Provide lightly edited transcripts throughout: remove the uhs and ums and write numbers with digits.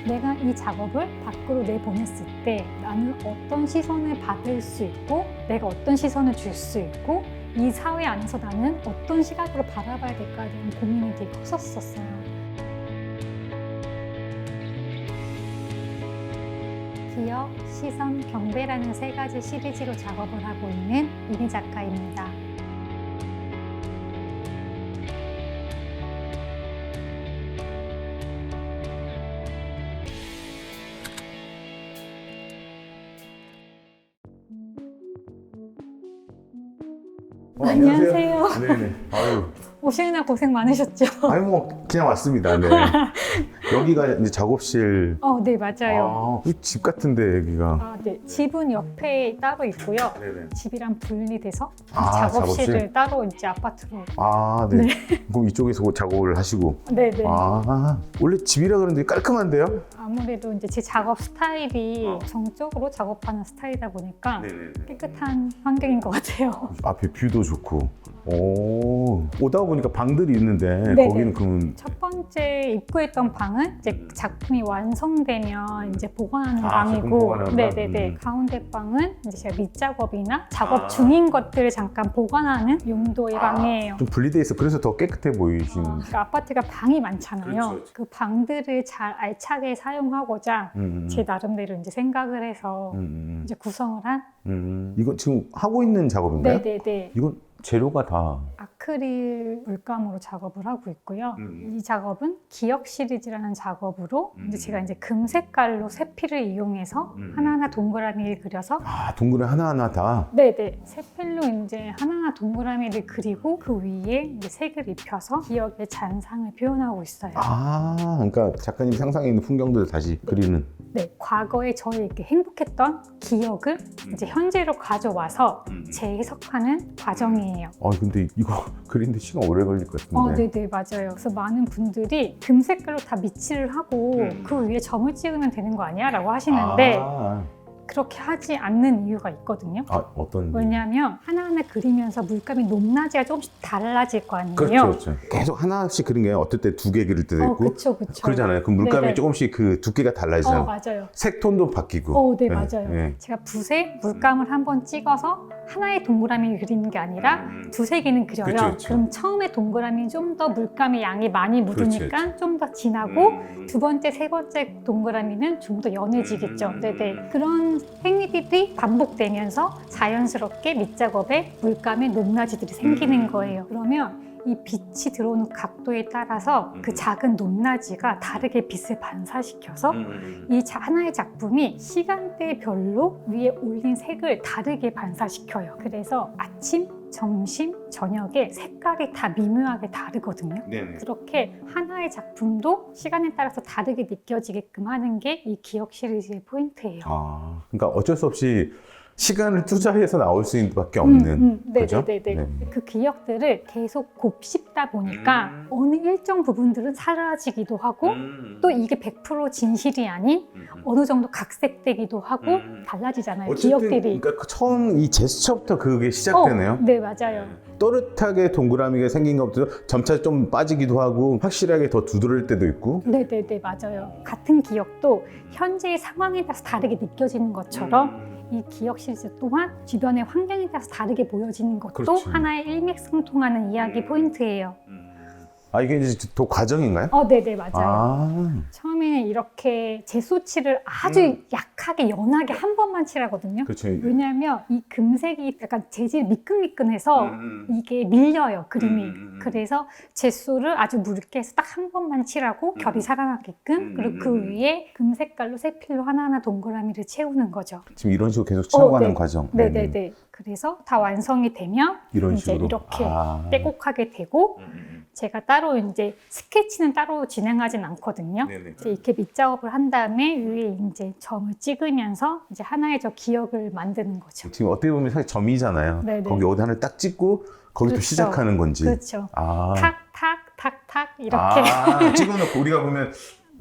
내가 이 작업을 밖으로 내보냈을 때 나는 어떤 시선을 받을 수 있고 내가 어떤 시선을 줄 수 있고 이 사회 안에서 나는 어떤 시각으로 바라봐야 될까에 대한 고민이 되게 컸었어요. 기억, 시선, 경배라는 세 가지 시리즈로 작업을 하고 있는 이미 작가입니다. 안녕하세요. 네네. 아유. 오시느라 고생 많으셨죠? 아니 뭐 그냥 왔습니다. 네. 여기가 이제 작업실. 네, 맞아요. 집 같은데 여기가. 네. 집은 옆에 따로 있고요. 네네. 집이랑 분리돼서 작업실? 작업실을 따로 이제 아파트로. 네. 네. 그럼 이쪽에서 작업을 하시고. 네네. 원래 집이라 그러는데 깔끔한데요? 아무래도 이제 제 작업 스타일이 정적으로 작업하는 스타일이다 보니까 깨끗한 환경인 것 같아요. 앞에 뷰도 좋고. 오다 보니까 방들이 있는데 네네. 거기는 그러면 첫 번째 입구했던 방은 이제 작품이 완성되면 이제 보관하는 작품 방이고, 보관하는 방? 네네네. 가운데 방은 이제 제가 밑작업이나 작업 중인 것들을 잠깐 보관하는 용도의 방이에요. 좀 분리돼 있어. 그래서 더 깨끗해 보이시는. 그러니까 아파트가 방이 많잖아요. 그렇죠. 그 방들을 잘 알차게 사용하고자 제 나름대로 이제 생각을 해서 이제 구성을 한. 이거 지금 하고 있는 작업인가요? 네네네. 이건 재료가 다. 아크릴 물감으로 작업을 하고 있고요. 이 작업은 기억 시리즈라는 작업으로 이제 제가 이제 금 색깔로 세필을 이용해서 하나하나 동그라미를 그려서 동그라미 하나하나 다. 네네. 세필로 이제 하나하나 동그라미를 그리고 그 위에 이제 색을 입혀서 기억의 잔상을 표현하고 있어요. 그러니까 작가님 상상에 있는 풍경들을 다시 그리는. 네, 과거에 저희 이렇게 행복했던 기억을 이제 현재로 가져와서 재해석하는 과정이에요. 근데 이거 그리는데 시간 오래 걸릴 것 같은데. 네네, 맞아요. 그래서 많은 분들이 금 색깔로 다 미치를 하고 그 위에 점을 찍으면 되는 거 아니야? 라고 하시는데 그렇게 하지 않는 이유가 있거든요. 어떤? 왜냐하면 하나하나 그리면서 물감이 높낮이가 조금씩 달라질 거 아니에요? 그렇죠. 계속 하나씩 그린 게 어떨 때 두 개 그릴 때도 있고. 그렇죠. 그러잖아요. 그 물감이 네네. 조금씩 그 두께가 달라지잖아요. 맞아요. 색톤도 바뀌고. 네, 맞아요. 제가 붓에 물감을 한번 찍어서 하나의 동그라미를 그리는 게 아니라 두세 개는 그려요. 그렇죠. 그럼 처음에 동그라미는 좀 더 물감의 양이 많이 묻으니까 좀 더 진하고 두 번째, 세 번째 동그라미는 좀 더 연해지겠죠. 네네. 그런 행위들이 반복되면서 자연스럽게 밑작업에 물감의 높낮이들이 생기는 거예요. 그러면 이 빛이 들어오는 각도에 따라서 그 작은 높낮이가 다르게 빛을 반사시켜서 이 하나의 작품이 시간대별로 위에 올린 색을 다르게 반사시켜요. 그래서 아침, 점심, 저녁에 색깔이 다 미묘하게 다르거든요. 네네. 그렇게 하나의 작품도 시간에 따라서 다르게 느껴지게끔 하는 게 이 기억 시리즈의 포인트예요. 그러니까 어쩔 수 없이 시간을 투자해서 나올 수 있는 밖에 없는. 그죠? 네네네. 그 기억들을 계속 곱씹다 보니까 어느 일정 부분들은 사라지기도 하고 또 이게 100% 진실이 아닌 어느 정도 각색되기도 하고 달라지잖아요. 어쨌든 기억들이. 그러니까 처음 이 제스처부터 그게 시작되네요. 네, 맞아요. 또렷하게 동그라미가 생긴 것부터 점차 좀 빠지기도 하고 확실하게 더 두드릴 때도 있고. 네네네, 맞아요. 같은 기억도 현재의 상황에 따라서 다르게 느껴지는 것처럼 이 기억 시리즈 또한 주변의 환경에 따라서 다르게 보여지는 것도 그렇지. 하나의 일맥상통하는 이야기 포인트예요. 이게 이제 또 과정인가요? 네네, 맞아요. 처음에는 이렇게 제소칠을 아주 약하게 연하게 한 번만 칠하거든요. 그렇죠. 왜냐하면 이 금색이 약간 재질 미끈미끈해서 이게 밀려요, 그림이. 그래서 제소를 아주 묽게 해서 딱 한 번만 칠하고 결이 살아나게끔 그리고 그 위에 금색깔로 세필로 하나하나 동그라미를 채우는 거죠. 지금 이런 식으로 계속 채워가는 네. 과정. 네네네. 그래서 다 완성이 되면 이런 이제 식으로. 이렇게 빼곡하게 되고 제가 따로 이제 스케치는 따로 진행하진 않거든요. 네네. 이제 이렇게 밑작업을 한 다음에 위에 이제 점을 찍으면서 이제 하나의 저 기억을 만드는 거죠. 지금 어떻게 보면 사실 점이잖아요. 네네. 거기 어디 하나를 딱 찍고 거기서 그렇죠. 시작하는 건지. 그렇죠. 탁, 탁, 탁, 탁 이렇게. 찍어놓고 우리가 보면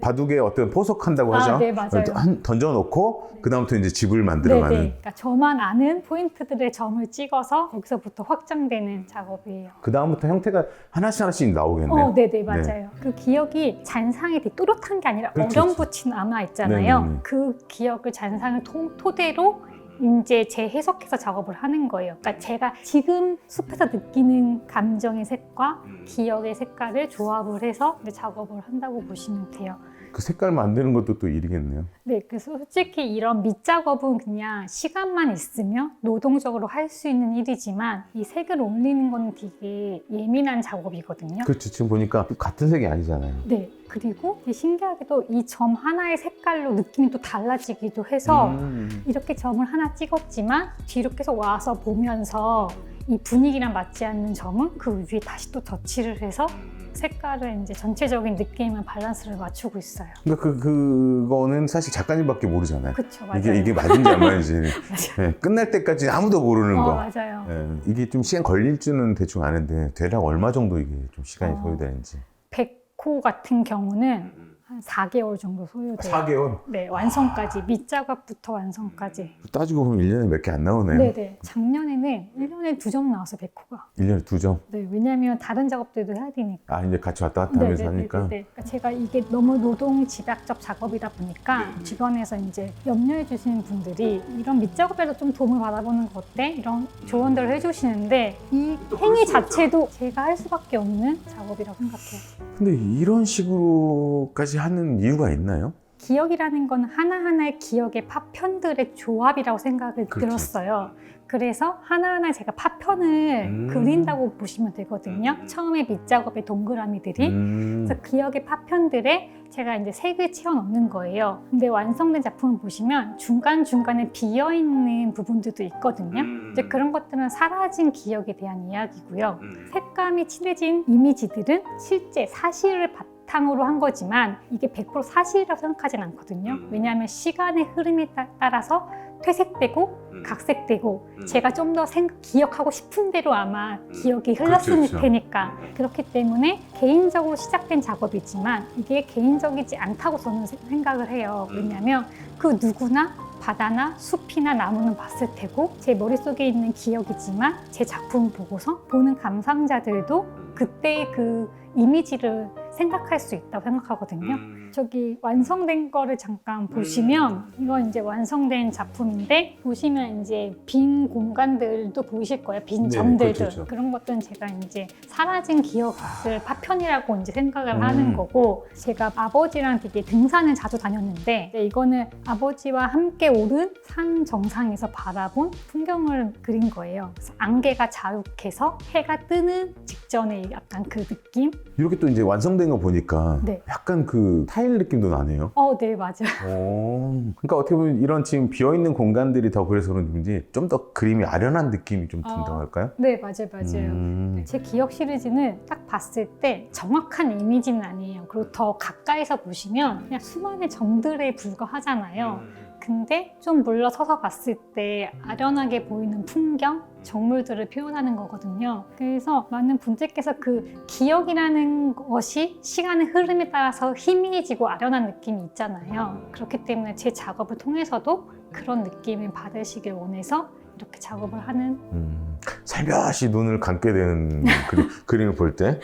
바둑에 어떤 포석한다고 하죠. 네, 맞아요. 던져놓고 그다음부터 이제 집을 네네. 만들어가는. 그러니까 저만 아는 포인트들의 점을 찍어서 거기서부터 확장되는 작업이에요. 그다음부터 형태가 하나씩 나오겠네요. 네네, 맞아요. 그 기억이 잔상이 되게 또렷한 게 아니라 그렇죠, 어렴풋이 남아있잖아요. 네네네. 그 기억을 잔상을 토대로 이제 재해석해서 작업을 하는 거예요. 그러니까 제가 지금 숲에서 느끼는 감정의 색과 기억의 색깔을 조합을 해서 이제 작업을 한다고 보시면 돼요. 그 색깔 만드는 것도 또 일이겠네요. 네, 그래서 솔직히 이런 밑작업은 그냥 시간만 있으면 노동적으로 할 수 있는 일이지만 이 색을 올리는 건 되게 예민한 작업이거든요. 그렇죠. 지금 보니까 같은 색이 아니잖아요. 네, 그리고 신기하게도 이 점 하나의 색깔로 느낌이 또 달라지기도 해서 이렇게 점을 하나 찍었지만 뒤로 계속 와서 보면서 이 분위기랑 맞지 않는 점은 그 위에 다시 또 덧칠을 해서 색깔을 이제 전체적인 느낌과 밸런스를 맞추고 있어요. 그러니까 그거는 사실 작가님밖에 모르잖아요. 그쵸, 맞아요. 이게 맞은지 안 맞은지 맞아요. 네, 끝날 때까지 아무도 모르는 거. 맞아요. 네, 이게 좀 시간 걸릴 줄은 대충 아는데 대략 얼마 정도 이게 좀 시간이 소요되는지. 100호 같은 경우는 한 4개월 정도 소요돼요. 4개월? 네, 완성까지. 밑작업부터 완성까지. 따지고 보면 1년에 몇 개 안 나오네요. 네네. 작년에는 1년에 2점 나왔어요, 100호가. 1년에 2점? 네, 왜냐면 다른 작업들도 해야 되니까. 이제 같이 왔다 갔다 하면서 하니까. 그러니까 제가 이게 너무 노동 집약적 작업이다 보니까 주변에서 이제 염려해 주시는 분들이 이런 밑작업에도 좀 도움을 받아보는 거 어때? 이런 조언들을 해주시는데 이 행위 자체도 제가 할 수밖에 없는 작업이라고 생각해요. 근데 이런 식으로까지 하는 이유가 있나요? 기억이라는 건 하나하나의 기억의 파편들의 조합이라고 생각을 그렇죠. 들었어요. 그래서 하나하나 제가 파편을 그린다고 보시면 되거든요. 처음에 밑작업의 동그라미들이. 그래서 기억의 파편들에 제가 이제 색을 채워 넣는 거예요. 근데 완성된 작품을 보시면 중간중간에 비어있는 부분들도 있거든요. 이제 그런 것들은 사라진 기억에 대한 이야기고요. 색감이 칠해진 이미지들은 실제 사실을 바탕으로 한 거지만 이게 100% 사실이라고 생각하진 않거든요. 왜냐하면 시간의 흐름에 따라서 퇴색되고 각색되고 제가 좀 더 기억하고 싶은 대로 아마 기억이 흘렀을 그렇죠. 테니까 그렇기 때문에 개인적으로 시작된 작업이지만 이게 개인적이지 않다고 저는 생각을 해요. 왜냐하면 그 누구나 바다나 숲이나 나무는 봤을 테고 제 머릿속에 있는 기억이지만 제 작품을 보고서 보는 감상자들도 그때의 그 이미지를 생각할 수 있다고 생각하거든요. 저기 완성된 거를 잠깐 보시면 이건 이제 완성된 작품인데 보시면 이제 빈 공간들도 보이실 거예요. 빈 네, 점들도 그렇죠. 그런 것들은 제가 이제 사라진 기억들 파편이라고 이제 생각을 하는 거고 제가 아버지랑 되게 등산을 자주 다녔는데 이거는 아버지와 함께 오른 산 정상에서 바라본 풍경을 그린 거예요. 그래서 안개가 자욱해서 해가 뜨는 직전에 약간 그 느낌? 이렇게 또 이제 완성된 거 보니까 네. 약간 그 타일 느낌도 나네요. 네, 맞아요. 그러니까 어떻게 보면 이런 지금 비어있는 공간들이 더 그래서 그런지 좀 더 그림이 아련한 느낌이 좀 든다고 할까요? 네, 맞아요. 제 기억 시리즈는 딱 봤을 때 정확한 이미지는 아니에요. 그리고 더 가까이서 보시면 그냥 수많은 점들에 불과하잖아요. 근데 좀 물러서서 봤을 때 아련하게 보이는 풍경, 정물들을 표현하는 거거든요. 그래서 많은 분들께서 그 기억이라는 것이 시간의 흐름에 따라서 희미해지고 아련한 느낌이 있잖아요. 그렇기 때문에 제 작업을 통해서도 그런 느낌을 받으시길 원해서 이렇게 작업을 하는 살며시 눈을 감게 되는 그림을 볼 때.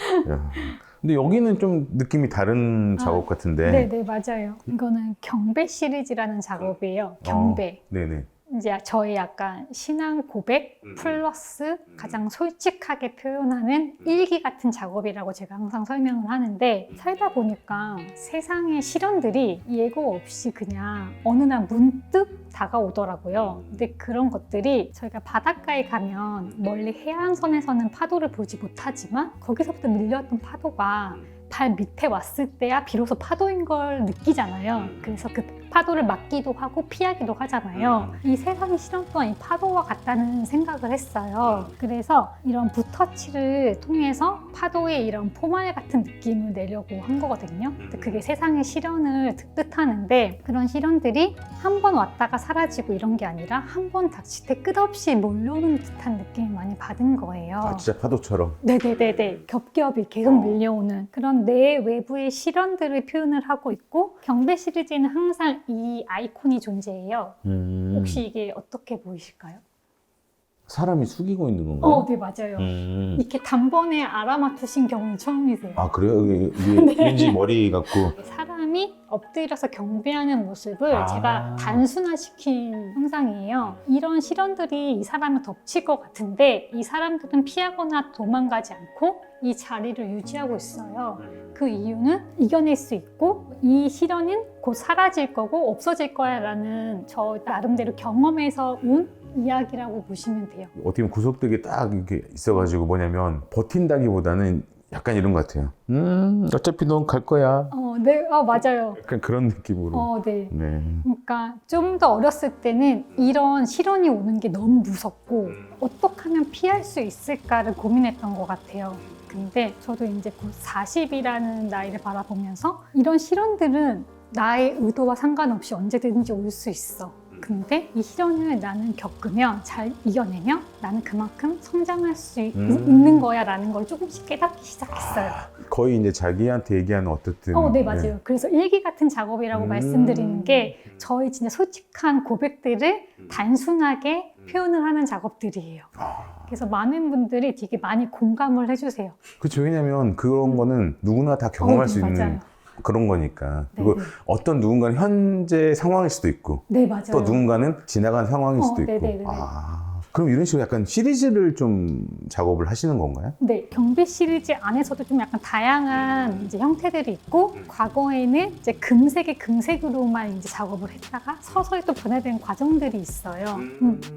근데 여기는 좀 느낌이 다른 작업 같은데. 네, 맞아요. 이거는 경배 시리즈라는 작업이에요. 경배. 네네. 이제 저의 약간 신앙 고백 플러스 가장 솔직하게 표현하는 일기 같은 작업이라고 제가 항상 설명을 하는데 살다 보니까 세상의 시련들이 예고 없이 그냥 어느 날 문득 다가오더라고요. 근데 그런 것들이 저희가 바닷가에 가면 멀리 해안선에서는 파도를 보지 못하지만 거기서부터 밀려왔던 파도가 발 밑에 왔을 때야 비로소 파도인 걸 느끼잖아요. 그래서 그 파도를 맞기도 하고 피하기도 하잖아요. 이 세상의 실험 또한 이 파도와 같다는 생각을 했어요. 그래서 이런 붓터치를 통해서 파도의 이런 포말 같은 느낌을 내려고 한 거거든요. 그게 세상의 실현을 뜻하는데 그런 실현들이 한 번 왔다가 사라지고 이런 게 아니라 한 번 닥칠 때 끝없이 몰려오는 듯한 느낌을 많이 받은 거예요. 아, 진짜 파도처럼. 네네네네. 겹겹이 계속 밀려오는 그런 내 외부의 실현들을 표현을 하고 있고 경배 시리즈는 항상 이 아이콘이 존재해요. 혹시 이게 어떻게 보이실까요? 사람이 숙이고 있는 건가요? 네 맞아요. 이렇게 단번에 알아맞추신 경우는 처음이세요. 아, 그래요? 이게 네. 왠지 머리 같고. 사람이 엎드려서 경배하는 모습을 아. 제가 단순화시킨 형상이에요. 이런 실현들이 이 사람을 덮칠 것 같은데 이 사람들은 피하거나 도망가지 않고 이 자리를 유지하고 있어요. 그 이유는 이겨낼 수 있고 이 실현은 곧 사라질 거고 없어질 거야 라는 저 나름대로 경험에서 온 이야기라고 보시면 돼요. 어떻게 보면 구석되게 딱 이렇게 있어가지고 뭐냐면 버틴다기보다는 약간 이런 것 같아요. 어차피 넌 갈 거야. 네, 맞아요. 약간 그런 느낌으로. 네. 네. 그러니까 좀 더 어렸을 때는 이런 실현이 오는 게 너무 무섭고 어떻게 하면 피할 수 있을까를 고민했던 것 같아요. 근데 저도 이제 곧 40이라는 나이를 바라보면서 이런 실현들은 나의 의도와 상관없이 언제든지 올 수 있어. 근데 이 실현을 나는 겪으면 잘 이겨내면 나는 그만큼 성장할 수 있는 거야 라는 걸 조금씩 깨닫기 시작했어요. 거의 이제 자기한테 얘기하는 어떻든. 네, 맞아요. 그래서 일기 같은 작업이라고 말씀드리는 게 저희 진짜 솔직한 고백들을 단순하게 표현을 하는 작업들이에요. 그래서 많은 분들이 되게 많이 공감을 해주세요. 그렇죠. 왜냐면 그런 거는 누구나 다 경험할 수 있는 맞아요. 그런 거니까. 네, 그리고 네. 어떤 누군가는 현재 상황일 수도 있고 네, 맞아요. 또 누군가는 지나간 상황일 수도 있고. 네네네. 그럼 이런 식으로 약간 시리즈를 좀 작업을 하시는 건가요? 네, 경배 시리즈 안에서도 좀 약간 다양한 이제 형태들이 있고 과거에는 이제 금색의 금색으로만 이제 작업을 했다가 서서히 또 변화된 과정들이 있어요.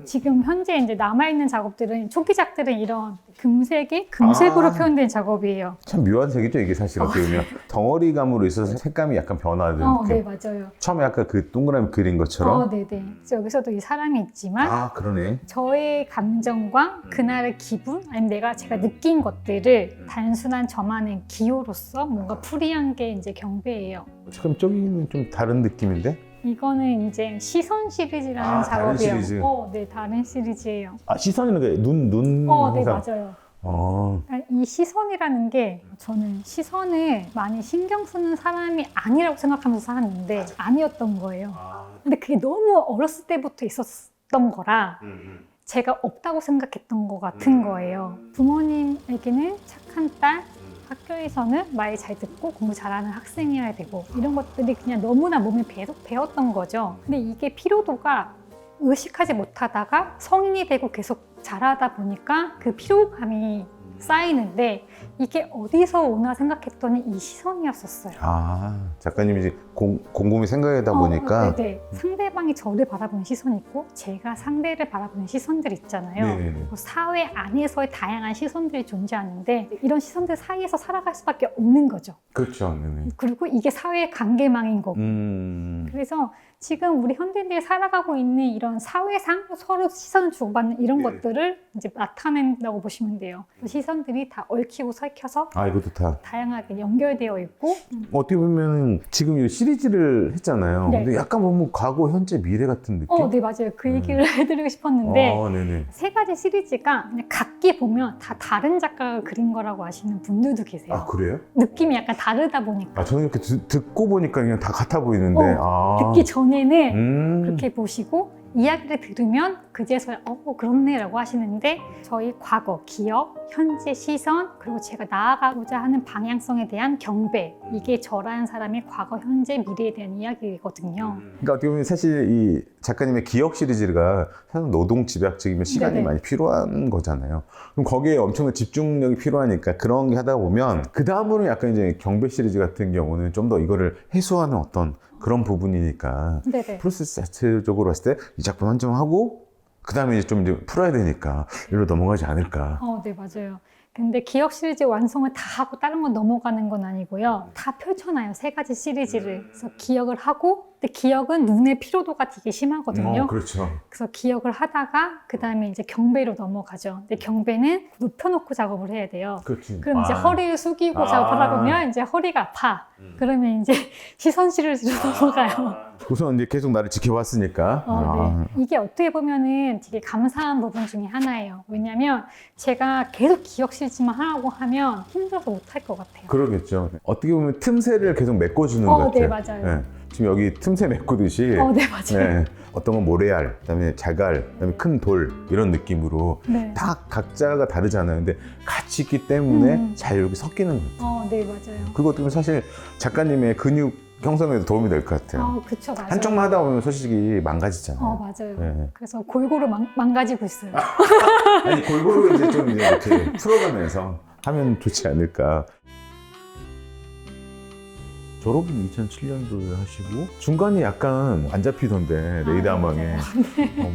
지금 현재 이제 남아있는 작업들은 초기작들은 이런 금색이 금색으로 표현된 작업이에요. 참 묘한 색이죠, 이게 사실 어떻게 보면. 덩어리감으로 있어서 색감이 약간 변화된 네, 느낌. 맞아요. 처음에 아까 그 동그라미 그린 것처럼. 네네. 그래서 여기서도 이 사람이 있지만 그러네. 저의 감정과 그날의 기분 아니면 제가 느낀 것들을 단순한 저만의 기호로서 뭔가 풀이한 게 이제 경배예요. 잠깐 저기는 좀 다른 느낌인데? 이거는 이제 시선 시리즈라는 다른 작업이에요. 시리즈. 네, 다른 시리즈예요. 시선이는 게 눈 네, 항상. 맞아요. 어. 이 시선이라는 게 저는 시선을 많이 신경 쓰는 사람이 아니라고 생각하면서 살았는데 아니었던 거예요. 근데 그게 너무 어렸을 때부터 있었던 거라 제가 없다고 생각했던 것 같은 거예요. 부모님에게는 착한 딸, 학교에서는 말 잘 듣고 공부 잘하는 학생이어야 되고 이런 것들이 그냥 너무나 몸에 배웠던 거죠. 근데 이게 피로도가 의식하지 못하다가 성인이 되고 계속 자라다 보니까 그 피로감이 쌓이는데 이게 어디서 오나 생각했더니 이 시선이었었어요. 작가님이 이제 곰곰이 생각하다 보니까. 네네. 상대방이 저를 바라보는 시선이 있고 제가 상대를 바라보는 시선들이 있잖아요. 네네네. 사회 안에서의 다양한 시선들이 존재하는데 이런 시선들 사이에서 살아갈 수밖에 없는 거죠. 그렇죠. 네네. 그리고 이게 사회의 관계망인 거고. 그래서 지금 우리 현대인들이 살아가고 있는 이런 사회상 서로 시선을 주고받는 이런 것들을 이제 나타낸다고 보시면 돼요. 그 시선들이 다 얽히고 설켜서 이것도 다. 다양하게 연결되어 있고 어떻게 보면 지금 이 시리즈를 했잖아요. 네. 근데 약간 보면 과거, 현재, 미래 같은 느낌? 네, 맞아요. 그 얘기를 해드리고 싶었는데 네네. 세 가지 시리즈가 그냥 각기 보면 다 다른 작가가 그린 거라고 아시는 분들도 계세요. 그래요? 느낌이 약간 다르다 보니까. 저는 이렇게 듣고 보니까 그냥 다 같아 보이는데. 듣기 전에는 그렇게 음. 보시고 이야기를 들으면 그제서야 그렇네 라고 하시는데 저희 과거, 기억, 현재 시선 그리고 제가 나아가고자 하는 방향성에 대한 경배 이게 저라는 사람의 과거, 현재, 미래에 대한 이야기거든요. 그러니까 어떻게 보면 사실 이 작가님의 기억 시리즈가 사실 노동 집약적이면 시간이 네네. 많이 필요한 거잖아요. 그럼 거기에 엄청난 집중력이 필요하니까 그런 게 하다 보면 그 다음으로는 약간 이제 경배 시리즈 같은 경우는 좀 더 이거를 해소하는 어떤 그런 부분이니까 네네. 프로세스 자체적으로 봤을 때 이 작품 한정하고 그 다음에 이제 좀 이제 풀어야 되니까 이리로 넘어가지 않을까. 네, 맞아요. 근데 기억 시리즈 완성을 다 하고 다른 건 넘어가는 건 아니고요. 다 펼쳐놔요. 세 가지 시리즈를. 그래서 기억을 하고 근데 기역은 눈의 피로도가 되게 심하거든요. 그렇죠. 그래서 기역을 하다가 그 다음에 이제 경배로 넘어가죠. 근데 경배는 눕혀놓고 작업을 해야 돼요. 그렇지. 그럼 이제 허리를 숙이고 작업하다 보면 이제 허리가 아파. 그러면 이제 시선실을 뒤로 넘어가요. 우선 이제 계속 나를 지켜봤으니까. 네. 이게 어떻게 보면은 되게 감사한 부분 중에 하나예요. 왜냐면 제가 계속 기억실지만 하라고 하면 힘들어서 못할 것 같아요. 그러겠죠. 어떻게 보면 틈새를 계속 메꿔주는 것 같아요. 네, 맞아요. 지금 여기 틈새 메꾸듯이 네, 맞아요. 어떤 건 모래알, 그다음에 자갈, 그다음에 큰 돌 이런 느낌으로 네. 다 각자가 다르잖아요. 근데 같이 있기 때문에 잘 이렇게 섞이는 것 같아요. 네, 맞아요. 그것 때문에 사실 작가님의 근육 형성에도 도움이 될 것 같아요. 그쵸, 맞아요. 한쪽만 하다 보면 솔직히 망가지잖아요. 맞아요. 네. 그래서 골고루 망가지고 있어요. 아니 골고루 이제 좀 이렇게 풀어가면서 하면 좋지 않을까. 졸업은 2007년도에 하시고 중간에 약간 안 잡히던데 레이더망에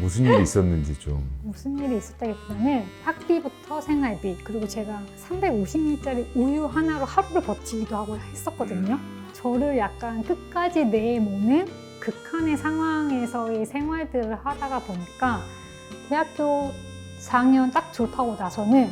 무슨 일이 있었는지 좀. 무슨 일이 있었다기보다는 학비부터 생활비 그리고 제가 350ml짜리 우유 하나로 하루를 버티기도 하고 했었거든요. 저를 약간 끝까지 내모는 극한의 상황에서의 생활들을 하다가 보니까 대학교 4학년 딱 졸업하고 나서는